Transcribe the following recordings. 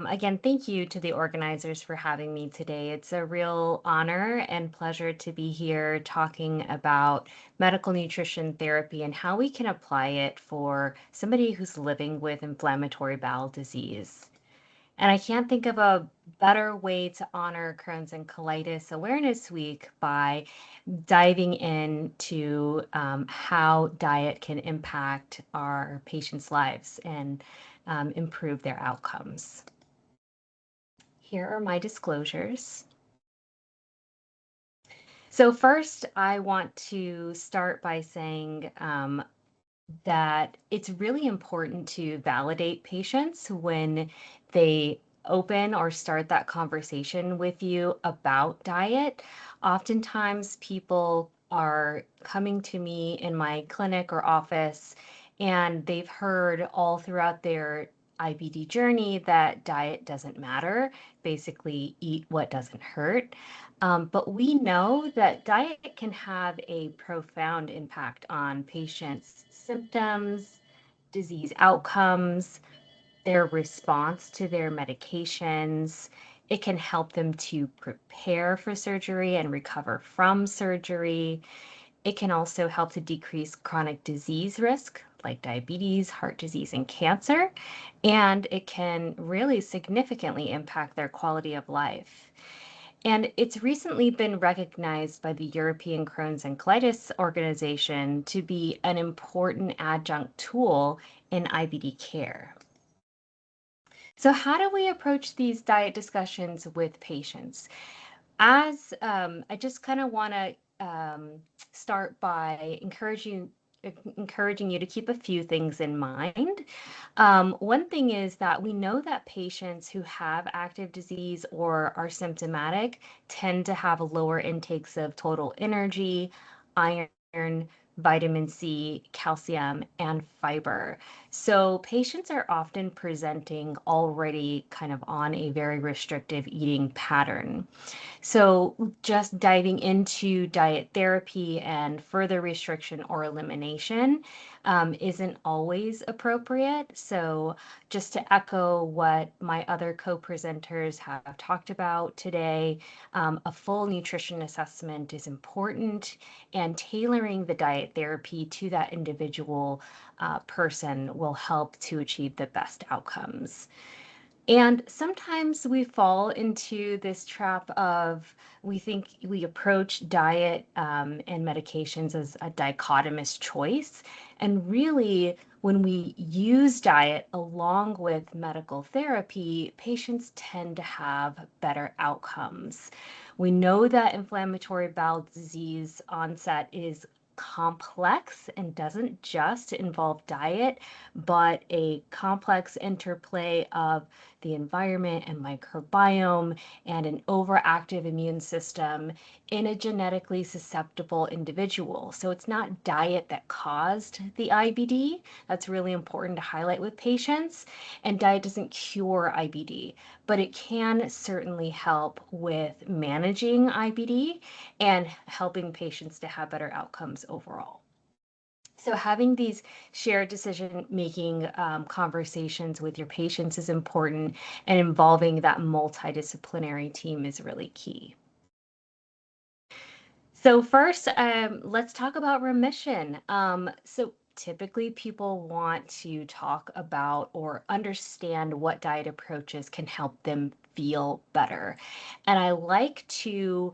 Again, thank you to the organizers for having me today. It's a real honor and pleasure to be here talking about medical nutrition therapy and how we can apply it for somebody who's living with inflammatory bowel disease. And I can't think of a better way to honor Crohn's and Colitis Awareness Week by diving into how diet can impact our patients' lives and improve their outcomes. Here are my disclosures. So first, I want to start by saying that it's really important to validate patients when they open or start that conversation with you about diet. Oftentimes, people are coming to me in my clinic or office, and they've heard all throughout their IBD journey that diet doesn't matter. Basically, eat what doesn't hurt. But we know that diet can have a profound impact on patients' symptoms, disease outcomes, their response to their medications. It can help them to prepare for surgery and recover from surgery. It can also help to decrease chronic disease risk like diabetes, heart disease, and cancer. And it can really significantly impact their quality of life. And it's recently been recognized by the European Crohn's and Colitis Organization to be an important adjunct tool in IBD care. So, how do we approach these diet discussions with patients? As I just kind of want to start by encouraging you to keep a few things in mind. One thing is that we know that patients who have active disease or are symptomatic tend to have lower intakes of total energy, iron, vitamin C, calcium, and fiber. So patients are often presenting already kind of on a very restrictive eating pattern. So, just diving into diet therapy and further restriction or elimination isn't always appropriate. So, just to echo what my other co-presenters have talked about today, a full nutrition assessment is important, and tailoring the diet therapy to that individual person will help to achieve the best outcomes. And sometimes we fall into this trap of we think we approach diet and medications as a dichotomous choice. And really, when we use diet along with medical therapy, patients tend to have better outcomes. We know that inflammatory bowel disease onset is complex and doesn't just involve diet, but a complex interplay of the environment and microbiome and an overactive immune system in a genetically susceptible individual. So it's not diet that caused the IBD. That's really important to highlight with patients. And diet doesn't cure IBD, but it can certainly help with managing IBD and helping patients to have better outcomes overall. So having these shared decision-making conversations with your patients is important, and involving that multidisciplinary team is really key. So first, let's talk about remission. So typically people want to talk about or understand what diet approaches can help them feel better. And I like to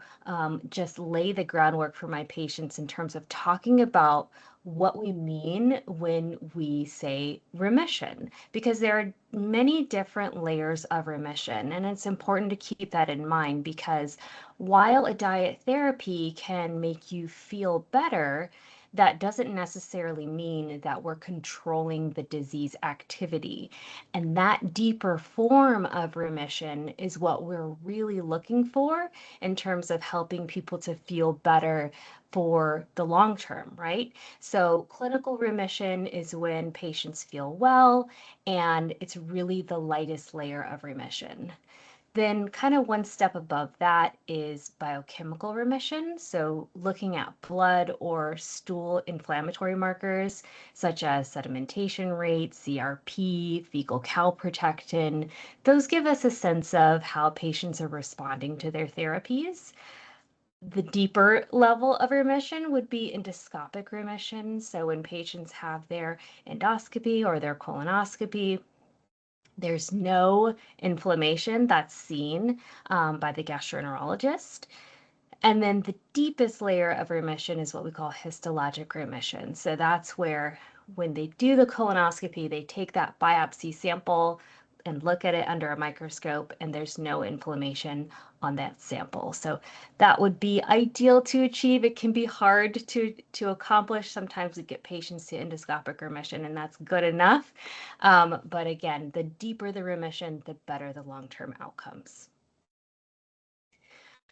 just lay the groundwork for my patients in terms of talking about what we mean when we say remission, because there are many different layers of remission. And it's important to keep that in mind because while a diet therapy can make you feel better, that doesn't necessarily mean that we're controlling the disease activity. And that deeper form of remission is what we're really looking for in terms of helping people to feel better for the long term, right? So, clinical remission is when patients feel well, and it's really the lightest layer of remission. Then kind of one step above that is biochemical remission. So looking at blood or stool inflammatory markers such as sedimentation rate, CRP, fecal calprotectin. Those give us a sense of how patients are responding to their therapies. The deeper level of remission would be endoscopic remission. So when patients have their endoscopy or their colonoscopy, there's no inflammation that's seen by the gastroenterologist. And then the deepest layer of remission is what we call histologic remission. So that's where when they do the colonoscopy, they take that biopsy sample and look at it under a microscope, and there's no inflammation on that sample. So that would be ideal to achieve. It can be hard to accomplish. Sometimes we get patients to endoscopic remission, and that's good enough. But again, the deeper the remission, the better the long-term outcomes.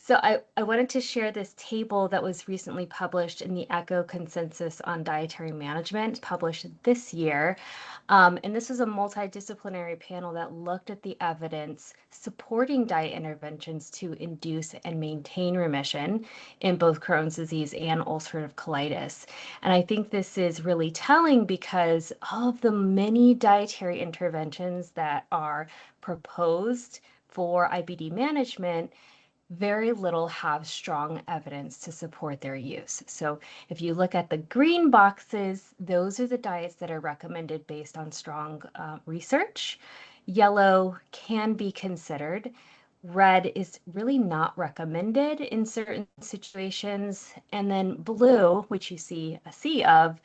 So I wanted to share this table that was recently published in the ECHO Consensus on Dietary Management, published this year. And this was a multidisciplinary panel that looked at the evidence supporting diet interventions to induce and maintain remission in both Crohn's disease and ulcerative colitis. And I think this is really telling because of the many dietary interventions that are proposed for IBD management, very little have strong evidence to support their use. So if you look at the green boxes, those are the diets that are recommended based on strong research. Yellow can be considered. Red is really not recommended in certain situations. And then blue, which you see a sea of,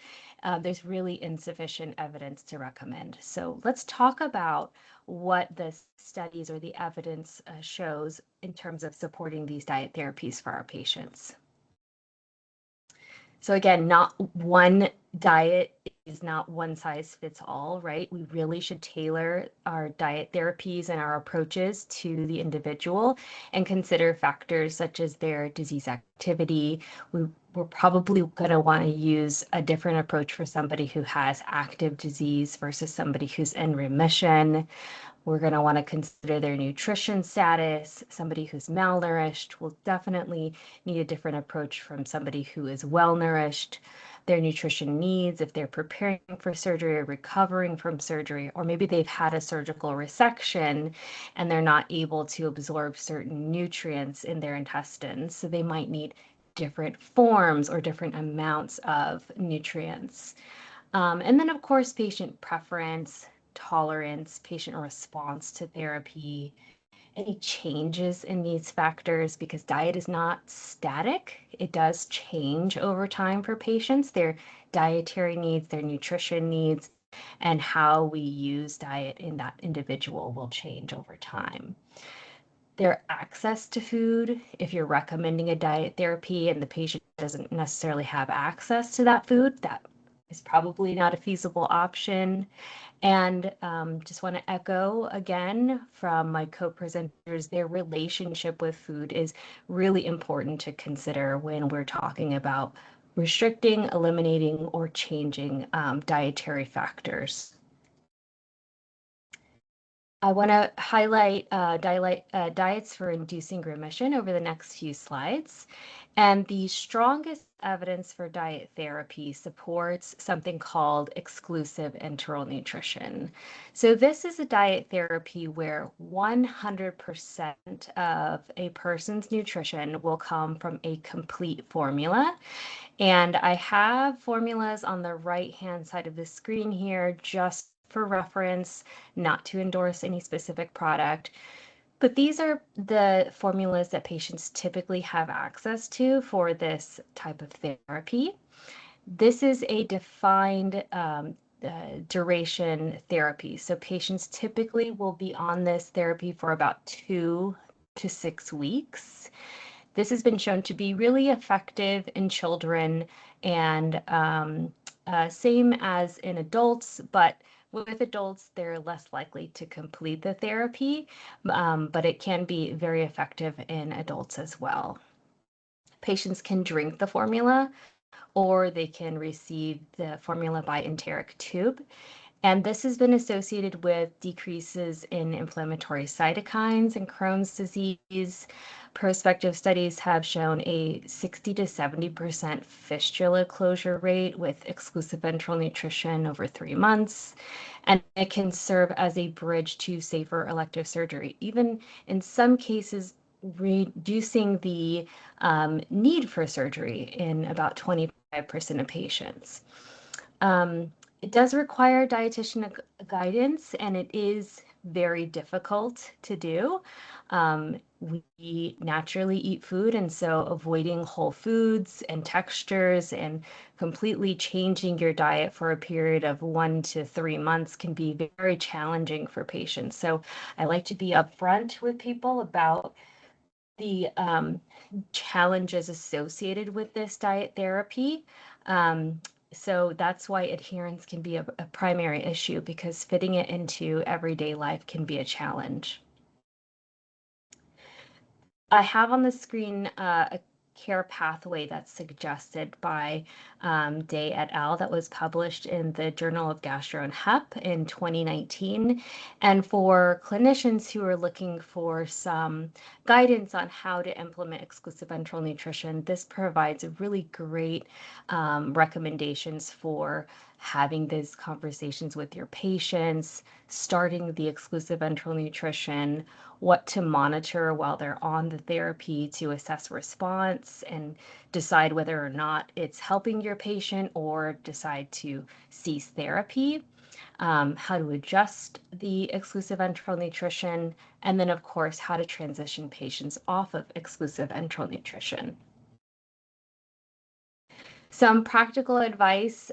there's really insufficient evidence to recommend. So let's talk about what the studies or the evidence shows in terms of supporting these diet therapies for our patients. So again, not one diet is not one size fits all, right? We really should tailor our diet therapies and our approaches to the individual and consider factors such as their disease activity. We're probably going to want to use a different approach for somebody who has active disease versus somebody who's in remission. We're going to want to consider their nutrition status. Somebody who's malnourished will definitely need a different approach from somebody who is well-nourished. Their nutrition needs, if they're preparing for surgery or recovering from surgery, or maybe they've had a surgical resection and they're not able to absorb certain nutrients in their intestines. So they might need different forms or different amounts of nutrients. And then, of course, patient preference, tolerance, patient response to therapy, any changes in these factors, because diet is not static. It does change over time for patients, their dietary needs, their nutrition needs, and how we use diet in that individual will change over time. Their access to food, if you're recommending a diet therapy and the patient doesn't necessarily have access to that food, that is probably not a feasible option. And just want to echo again from my co-presenters, their relationship with food is really important to consider when we're talking about restricting, eliminating, or changing dietary factors. I want to highlight diets for inducing remission over the next few slides. And the strongest evidence for diet therapy supports something called exclusive enteral nutrition. So this is a diet therapy where 100% of a person's nutrition will come from a complete formula. And I have formulas on the right-hand side of the screen here just for reference, not to endorse any specific product. But these are the formulas that patients typically have access to for this type of therapy. This is a defined duration therapy. So patients typically will be on this therapy for about 2 to 6 weeks. This has been shown to be really effective in children and same as in adults, but with adults, they're less likely to complete the therapy, but it can be very effective in adults as well. Patients can drink the formula or they can receive the formula by enteric tube. And this has been associated with decreases in inflammatory cytokines in Crohn's disease. Prospective studies have shown a 60 to 70% fistula closure rate with exclusive ventral nutrition over 3 months. And it can serve as a bridge to safer elective surgery, even in some cases, reducing the need for surgery in about 25% of patients. It does require dietitian guidance, and it is very difficult to do. We naturally eat food, and so avoiding whole foods and textures and completely changing your diet for a period of 1 to 3 months can be very challenging for patients. So I like to be upfront with people about the challenges associated with this diet therapy. So that's why adherence can be a primary issue, because fitting it into everyday life can be a challenge. I have on the screen a care pathway that's suggested by Day et al. That was published in the Journal of Gastro and Hep in 2019. And for clinicians who are looking for some guidance on how to implement exclusive ventral nutrition, this provides really great recommendations for having these conversations with your patients, starting the exclusive ventral nutrition, what to monitor while they're on the therapy to assess response and decide whether or not it's helping your patient or decide to cease therapy, how to adjust the exclusive ventral nutrition, and then, of course, how to transition patients off of exclusive ventral nutrition. Some practical advice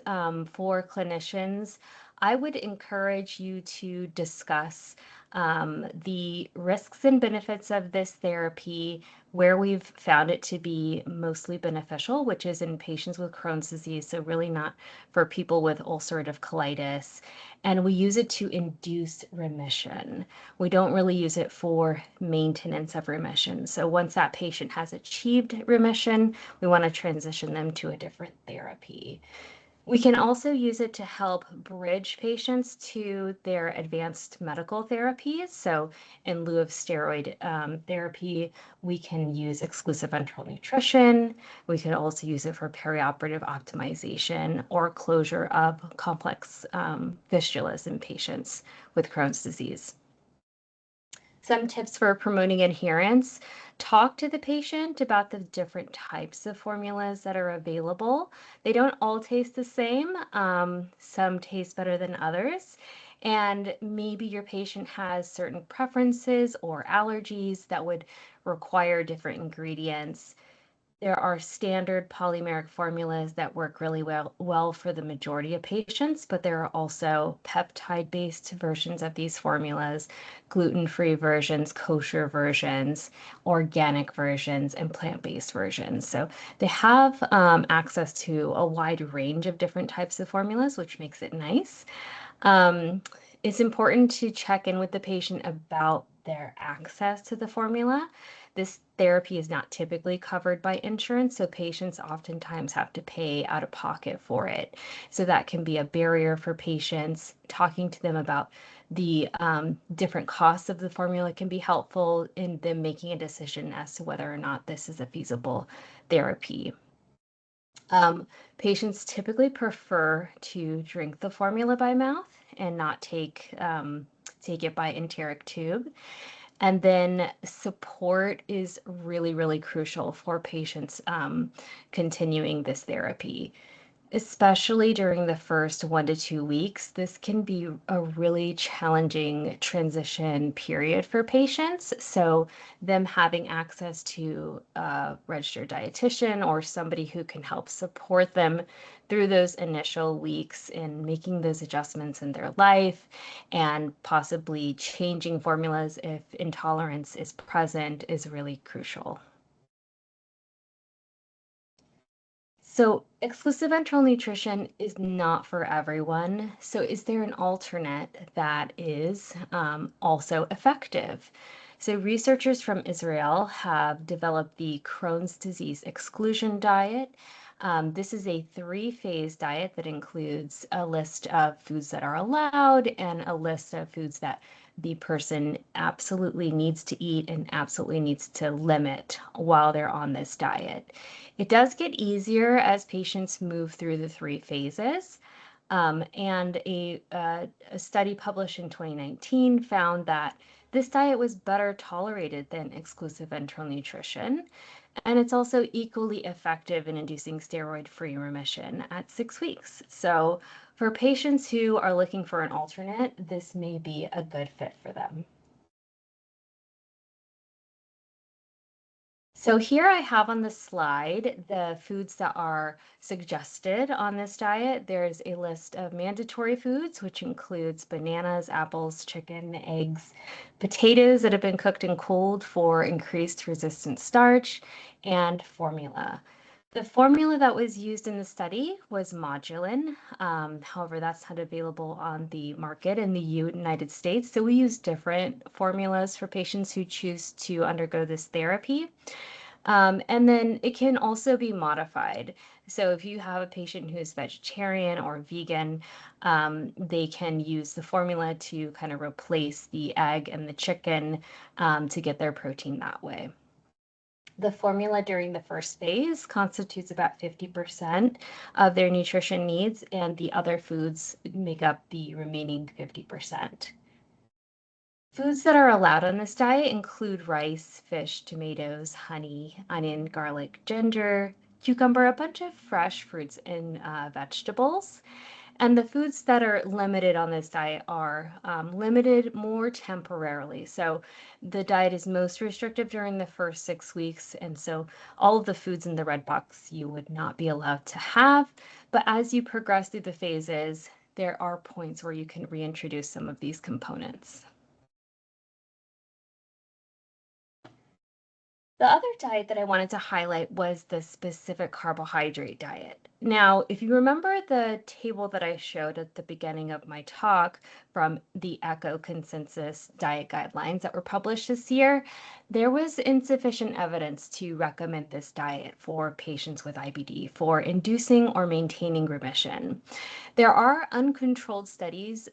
for clinicians. I would encourage you to discuss the risks and benefits of this therapy, where we've found it to be mostly beneficial, which is in patients with Crohn's disease, so really not for people with ulcerative colitis. And we use it to induce remission. We don't really use it for maintenance of remission. So once that patient has achieved remission, we want to transition them to a different therapy. We can also use it to help bridge patients to their advanced medical therapies. So in lieu of steroid therapy, we can use exclusive ventral nutrition. We can also use it for perioperative optimization or closure of complex fistulas in patients with Crohn's disease. Some tips for promoting adherence. Talk to the patient about the different types of formulas that are available. They don't all taste the same. Some taste better than others. And maybe your patient has certain preferences or allergies that would require different ingredients. There are standard polymeric formulas that work really well for the majority of patients, but there are also peptide-based versions of these formulas, gluten-free versions, kosher versions, organic versions, and plant-based versions. So they have access to a wide range of different types of formulas, which makes it nice. It's important to check in with the patient about their access to the formula. This therapy is not typically covered by insurance, so patients oftentimes have to pay out of pocket for it. So that can be a barrier for patients. Talking to them about the different costs of the formula can be helpful in them making a decision as to whether or not this is a feasible therapy. Patients typically prefer to drink the formula by mouth and not take it by enteric tube. And then support is really, really crucial for patients continuing this therapy. Especially during the first 1 to 2 weeks, this can be a really challenging transition period for patients. So them having access to a registered dietitian or somebody who can help support them through those initial weeks in making those adjustments in their life and possibly changing formulas if intolerance is present is really crucial. So exclusive enteral nutrition is not for everyone. So is there an alternate that is also effective? So researchers from Israel have developed the Crohn's disease exclusion diet. This is a three-phase diet that includes a list of foods that are allowed and a list of foods that the person absolutely needs to eat and absolutely needs to limit while they're on this diet. It does get easier as patients move through the three phases. And a study published in 2019 found that this diet was better tolerated than exclusive enteral nutrition. And it's also equally effective in inducing steroid-free remission at 6 weeks. So for patients who are looking for an alternate, this may be a good fit for them. So here I have on the slide the foods that are suggested on this diet. There's a list of mandatory foods, which includes bananas, apples, chicken, eggs, potatoes that have been cooked and cooled for increased resistant starch, and formula. The formula that was used in the study was Modulin. However, that's not available on the market in the United States. So we use different formulas for patients who choose to undergo this therapy. And then it can also be modified. So if you have a patient who is vegetarian or vegan, they can use the formula to kind of replace the egg and the chicken to get their protein that way. The formula during the first phase constitutes about 50% of their nutrition needs, and the other foods make up the remaining 50%. Foods that are allowed on this diet include rice, fish, tomatoes, honey, onion, garlic, ginger, cucumber, a bunch of fresh fruits and vegetables. And the foods that are limited on this diet are limited more temporarily. So the diet is most restrictive during the first 6 weeks. And so all of the foods in the red box you would not be allowed to have. But as you progress through the phases, there are points where you can reintroduce some of these components. The other diet that I wanted to highlight was the specific carbohydrate diet. Now, if you remember the table that I showed at the beginning of my talk from the ECHO consensus diet guidelines that were published this year, there was insufficient evidence to recommend this diet for patients with IBD for inducing or maintaining remission. There are uncontrolled studies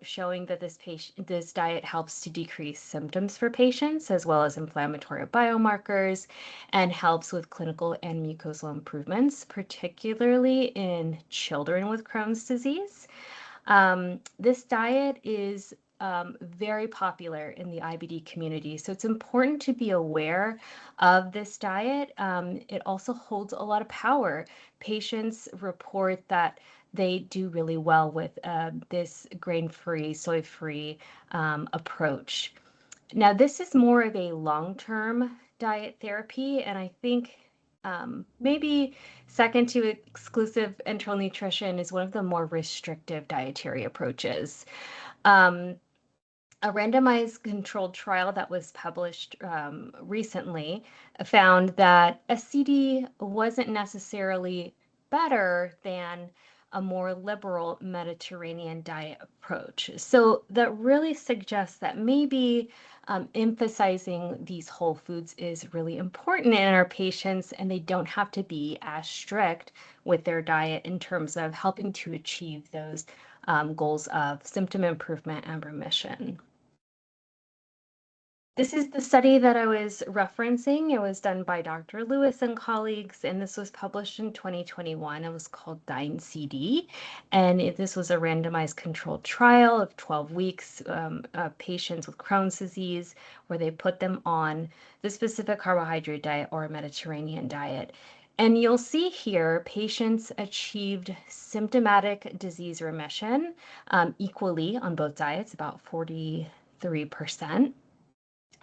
showing that this diet helps to decrease symptoms for patients as well as inflammatory biomarkers and helps with clinical and mucosal improvements, particularly in children with Crohn's disease. This diet is very popular in the IBD community. So it's important to be aware of this diet. It also holds a lot of power. Patients report that they do really well with this grain-free, soy-free approach. Now, this is more of a long-term diet therapy, and I think maybe second to exclusive enteral nutrition is one of the more restrictive dietary approaches. A randomized controlled trial that was published recently found that a CD wasn't necessarily better than a more liberal Mediterranean diet approach. So that really suggests that maybe emphasizing these whole foods is really important in our patients, and they don't have to be as strict with their diet in terms of helping to achieve those goals of symptom improvement and remission. This is the study that I was referencing. It was done by Dr. Lewis and colleagues, and this was published in 2021. It was called DINE-CD, and this was a randomized controlled trial of 12 weeks of patients with Crohn's disease, where they put them on the specific carbohydrate diet or a Mediterranean diet. And you'll see here, patients achieved symptomatic disease remission equally on both diets, about 43%.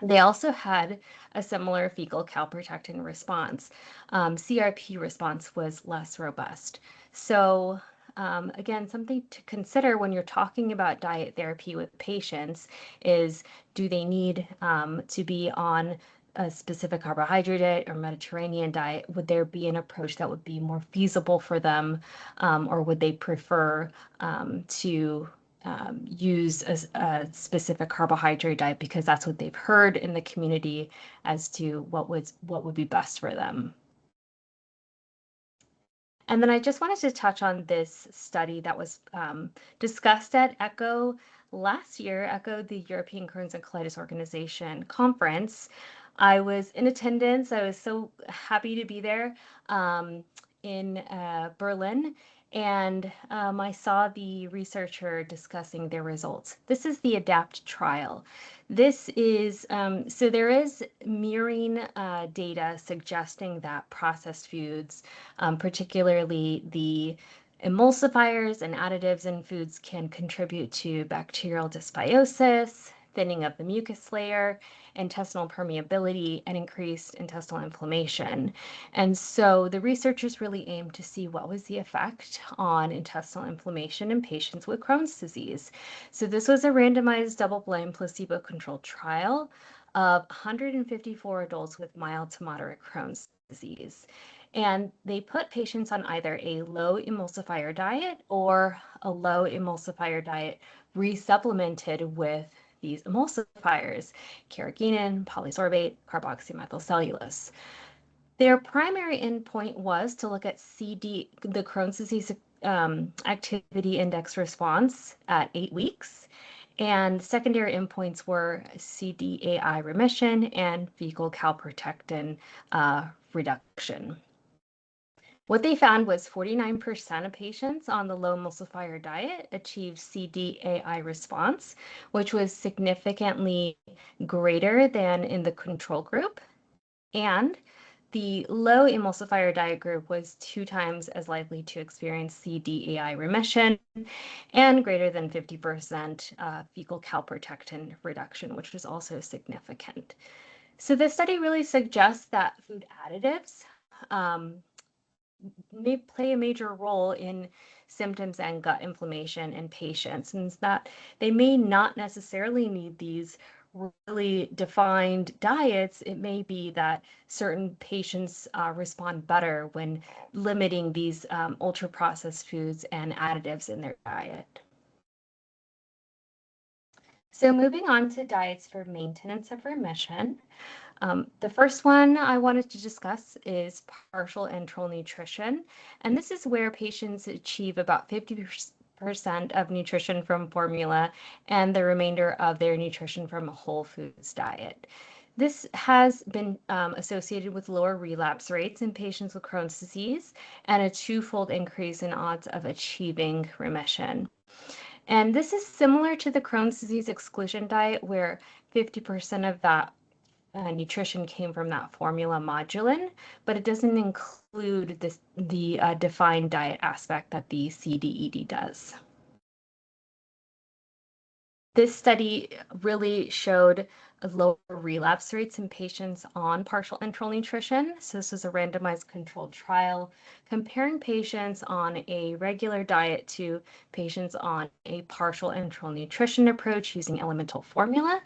They also had a similar fecal calprotectin response. CRP response was less robust. So again, something to consider when you're talking about diet therapy with patients is, do they need to be on a specific carbohydrate diet or Mediterranean diet? Would there be an approach that would be more feasible for them, or would they prefer to use a specific carbohydrate diet because that's what they've heard in the community as to what would be best for them? And then I just wanted to touch on this study that was discussed at ECHO last year, ECHO, the European Crohn's and Colitis Organization conference. I was in attendance. I was so happy to be there in Berlin. And I saw the researcher discussing their results. This is the ADAPT trial. This is, so there is mirroring data suggesting that processed foods, particularly the emulsifiers and additives in foods, can contribute to bacterial dysbiosis, thinning of the mucus layer, intestinal permeability, and increased intestinal inflammation. And so the researchers really aimed to see what was the effect on intestinal inflammation in patients with Crohn's disease. So this was a randomized double-blind placebo-controlled trial of 154 adults with mild to moderate Crohn's disease. And they put patients on either a low emulsifier diet or a low emulsifier diet resupplemented with these emulsifiers, carrageenan, polysorbate, carboxymethylcellulose. Their primary endpoint was to look at CD, the Crohn's disease activity index response at 8 weeks. And secondary endpoints were CDAI remission and fecal calprotectin reduction. What they found was 49% of patients on the low emulsifier diet achieved CDAI response, which was significantly greater than in the control group. And the low emulsifier diet group was 2 times as likely to experience CDAI remission and greater than 50% fecal calprotectin reduction, which was also significant. So this study really suggests that food additives may play a major role in symptoms and gut inflammation in patients, and that they may not necessarily need these really defined diets. It may be that certain patients respond better when limiting these ultra-processed foods and additives in their diet. So moving on to diets for maintenance of remission. The first one I wanted to discuss is partial enteral nutrition. And this is where patients achieve about 50% of nutrition from formula and the remainder of their nutrition from a whole foods diet. This has been associated with lower relapse rates in patients with Crohn's disease and a twofold increase in odds of achieving remission. And this is similar to the Crohn's disease exclusion diet, where 50% of that nutrition came from that formula modulin, but it doesn't include the defined diet aspect that the CDED does. This study really showed lower relapse rates in patients on partial enteral nutrition. So this was a randomized controlled trial comparing patients on a regular diet to patients on a partial enteral nutrition approach using elemental formula.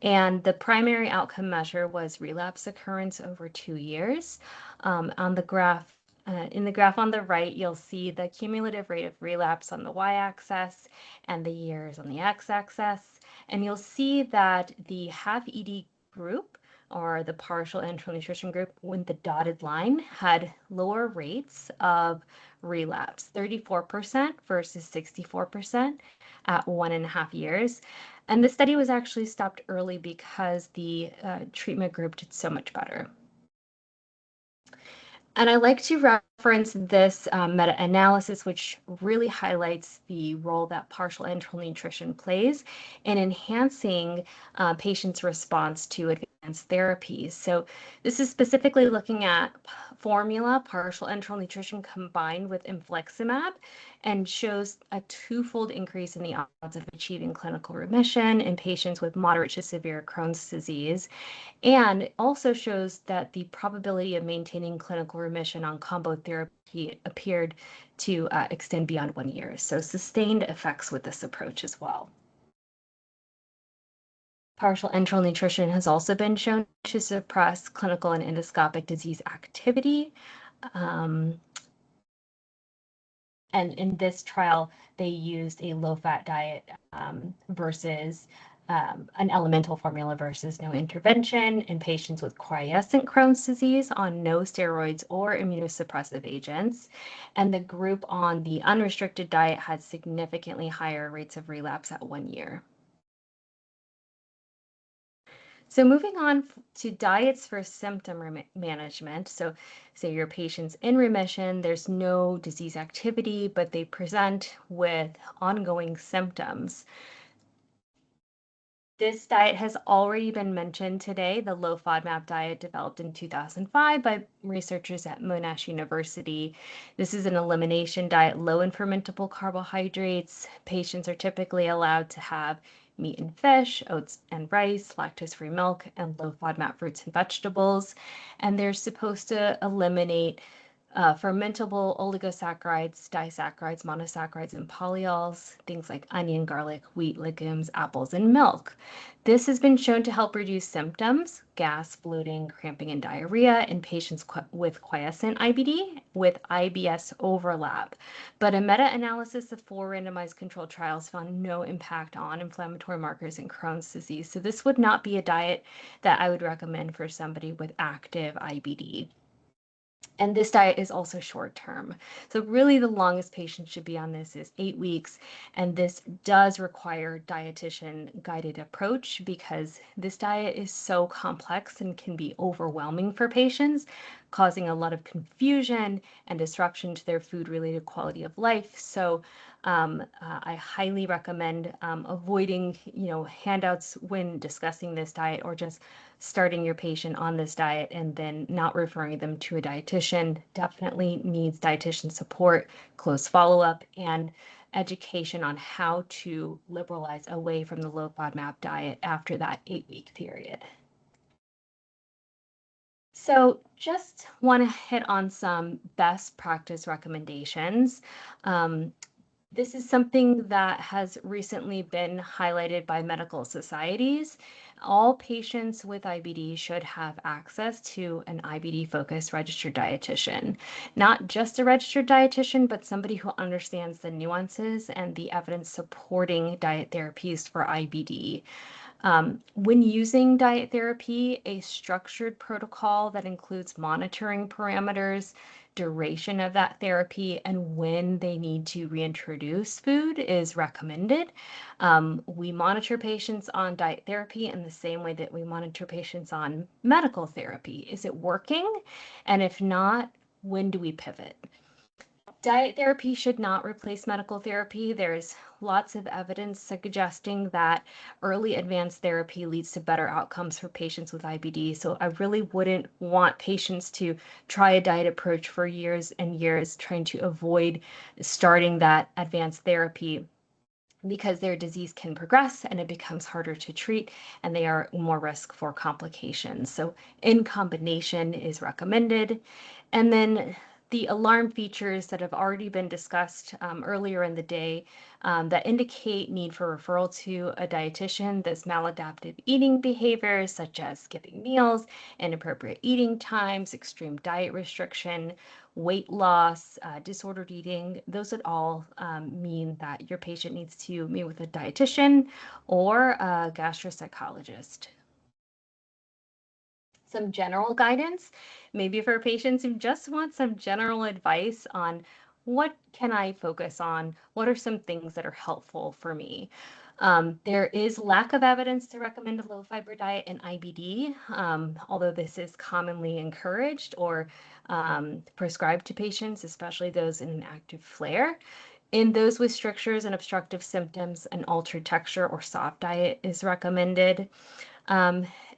And the primary outcome measure was relapse occurrence over 2 years. On the graph, in the graph on the right, you'll see the cumulative rate of relapse on the y-axis and the years on the x-axis. And you'll see that the half ED group, or the partial enteral nutrition group, with the dotted line, had lower rates of relapse, 34% versus 64% at 1.5 years. And the study was actually stopped early because the treatment group did so much better. And I like to reference this meta-analysis, which really highlights the role that partial enteral nutrition plays in enhancing patients' response to advanced therapies. So this is specifically looking at formula partial enteral nutrition combined with infliximab, and shows a twofold increase in the odds of achieving clinical remission in patients with moderate to severe Crohn's disease. And it also shows that the probability of maintaining clinical remission on combo therapy appeared to extend beyond 1 year. So sustained effects with this approach as well. Partial enteral nutrition has also been shown to suppress clinical and endoscopic disease activity. And in this trial, they used a low-fat diet versus an elemental formula versus no intervention in patients with quiescent Crohn's disease on no steroids or immunosuppressive agents. And the group on the unrestricted diet had significantly higher rates of relapse at 1 year. So moving on to diets for symptom management. So say your patient's in remission, there's no disease activity, but they present with ongoing symptoms. This diet has already been mentioned today, the low FODMAP diet developed in 2005 by researchers at Monash University. This is an elimination diet low in fermentable carbohydrates. Patients are typically allowed to have meat and fish, oats and rice, lactose-free milk, and low FODMAP fruits and vegetables. And they're supposed to eliminate fermentable oligosaccharides, disaccharides, monosaccharides, and polyols, things like onion, garlic, wheat, legumes, apples, and milk. This has been shown to help reduce symptoms, gas, bloating, cramping, and diarrhea in patients with quiescent IBD with IBS overlap. But a meta-analysis of 4 randomized controlled trials found no impact on inflammatory markers in Crohn's disease. So this would not be a diet that I would recommend for somebody with active IBD. And this diet is also short term. So really the longest patients should be on this is 8 weeks. And this does require dietitian guided approach because this diet is so complex and can be overwhelming for patients, causing a lot of confusion and disruption to their food related quality of life. So I highly recommend avoiding, handouts when discussing this diet or just starting your patient on this diet and then not referring them to a dietitian. Definitely needs dietitian support, close follow-up, and education on how to liberalize away from the low FODMAP diet after that 8-week period. So just want to hit on some best practice recommendations. This is something that has recently been highlighted by medical societies. All patients with IBD should have access to an IBD-focused registered dietitian. Not just a registered dietitian, but somebody who understands the nuances and the evidence supporting diet therapies for IBD. When using diet therapy, a structured protocol that includes monitoring parameters, duration of that therapy, and when they need to reintroduce food is recommended. We monitor patients on diet therapy in the same way that we monitor patients on medical therapy. Is it working? And if not, when do we pivot? Diet therapy should not replace medical therapy. There's lots of evidence suggesting that early advanced therapy leads to better outcomes for patients with IBD. So I really wouldn't want patients to try a diet approach for years and years, trying to avoid starting that advanced therapy because their disease can progress and it becomes harder to treat and they are more risk for complications. So in combination is recommended. And then the alarm features that have already been discussed earlier in the day that indicate need for referral to a dietitian. This maladaptive eating behaviors such as skipping meals, inappropriate eating times, extreme diet restriction, weight loss, disordered eating, those would all mean that your patient needs to meet with a dietitian or a gastropsychologist. Some general guidance, maybe for patients who just want some general advice on what can I focus on? What are some things that are helpful for me? There is lack of evidence to recommend a low fiber diet in IBD, although this is commonly encouraged or prescribed to patients, especially those in an active flare. In those with strictures and obstructive symptoms, an altered texture or soft diet is recommended.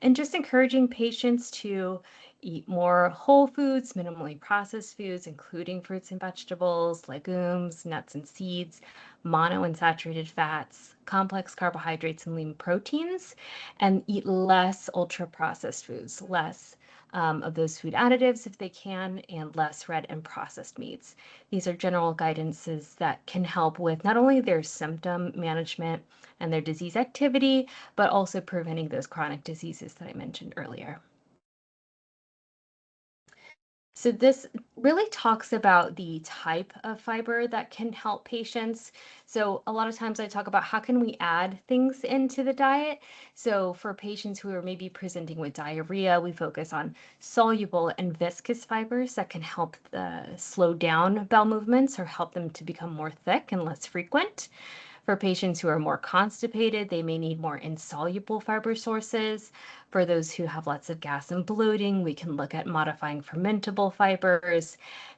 And just encouraging patients to eat more whole foods, minimally processed foods, including fruits and vegetables, legumes, nuts and seeds, monounsaturated fats, complex carbohydrates, and lean proteins, and eat less ultra-processed foods, less of those food additives if they can, and less red and processed meats. These are general guidances that can help with not only their symptom management and their disease activity, but also preventing those chronic diseases that I mentioned earlier. So this really talks about the type of fiber that can help patients. So a lot of times I talk about how can we add things into the diet. So for patients who are maybe presenting with diarrhea, we focus on soluble and viscous fibers that can help slow down bowel movements or help them to become more thick and less frequent. For patients who are more constipated, they may need more insoluble fiber sources. For those who have lots of gas and bloating, we can look at modifying fermentable fibers.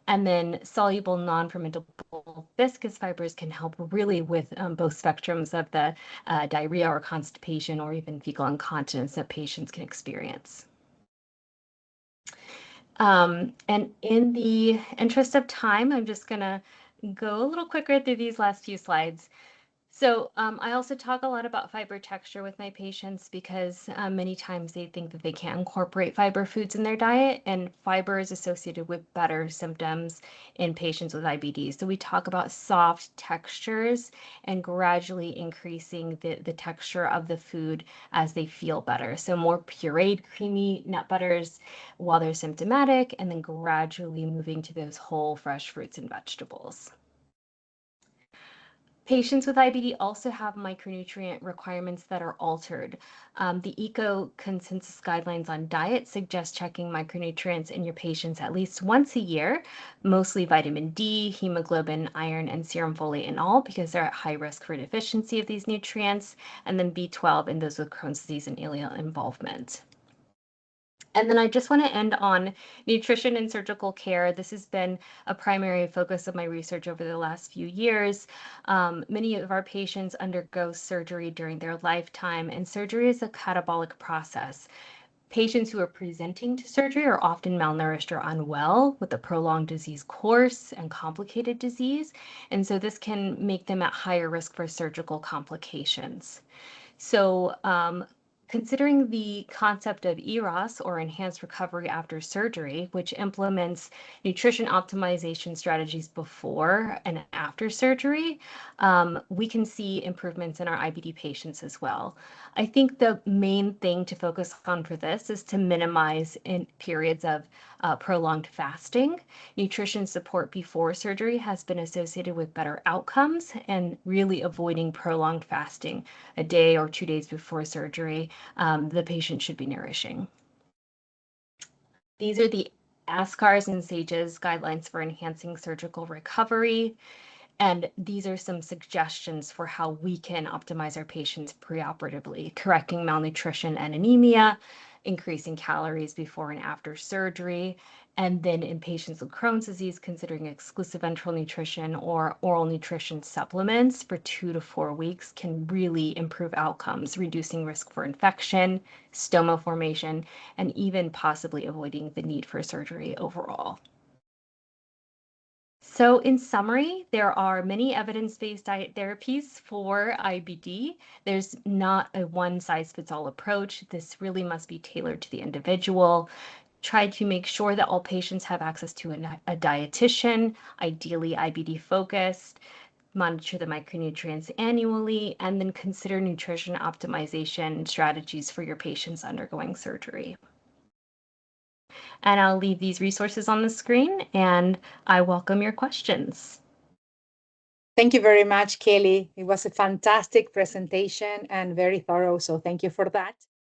And then soluble, non-fermentable viscous fibers can help really with both spectrums of the diarrhea or constipation or even fecal incontinence that patients can experience. And in the interest of time, I'm just going to go a little quicker through these last few slides. So I also talk a lot about fiber texture with my patients because many times they think that they can't incorporate fiber foods in their diet, and fiber is associated with better symptoms in patients with IBD. So we talk about soft textures and gradually increasing the texture of the food as they feel better. So more pureed, creamy nut butters while they're symptomatic, and then gradually moving to those whole, fresh fruits and vegetables. Patients with IBD also have micronutrient requirements that are altered. The ECO consensus guidelines on diet suggest checking micronutrients in your patients at least once a year, mostly vitamin D, hemoglobin, iron, and serum folate in all because they're at high risk for deficiency of these nutrients, and then B12 in those with Crohn's disease and ileal involvement. And then I just want to end on nutrition and surgical care. This has been a primary focus of my research over the last few years. Many of our patients undergo surgery during their lifetime, and surgery is a catabolic process. Patients who are presenting to surgery are often malnourished or unwell with a prolonged disease course and complicated disease. And so this can make them at higher risk for surgical complications. So considering the concept of EROS, or enhanced recovery after surgery, which implements nutrition optimization strategies before and after surgery, we can see improvements in our IBD patients as well. I think the main thing to focus on for this is to minimize in periods of prolonged fasting. Nutrition support before surgery has been associated with better outcomes, and really avoiding prolonged fasting a day or 2 days before surgery, the patient should be nourishing. These are the ASCARS and SAGES guidelines for enhancing surgical recovery. And these are some suggestions for how we can optimize our patients preoperatively, correcting malnutrition and anemia, increasing calories before and after surgery, and then in patients with Crohn's disease, considering exclusive enteral nutrition or oral nutrition supplements for 2 to 4 weeks can really improve outcomes, reducing risk for infection, stoma formation, and even possibly avoiding the need for surgery overall. So in summary, there are many evidence-based diet therapies for IBD. There's not a one-size-fits-all approach. This really must be tailored to the individual. Try to make sure that all patients have access to a dietitian, ideally IBD focused. Monitor the micronutrients annually, and then consider nutrition optimization strategies for your patients undergoing surgery. And I'll leave these resources on the screen, and I welcome your questions. Thank you very much, Kelly. It was a fantastic presentation and very thorough, so thank you for that.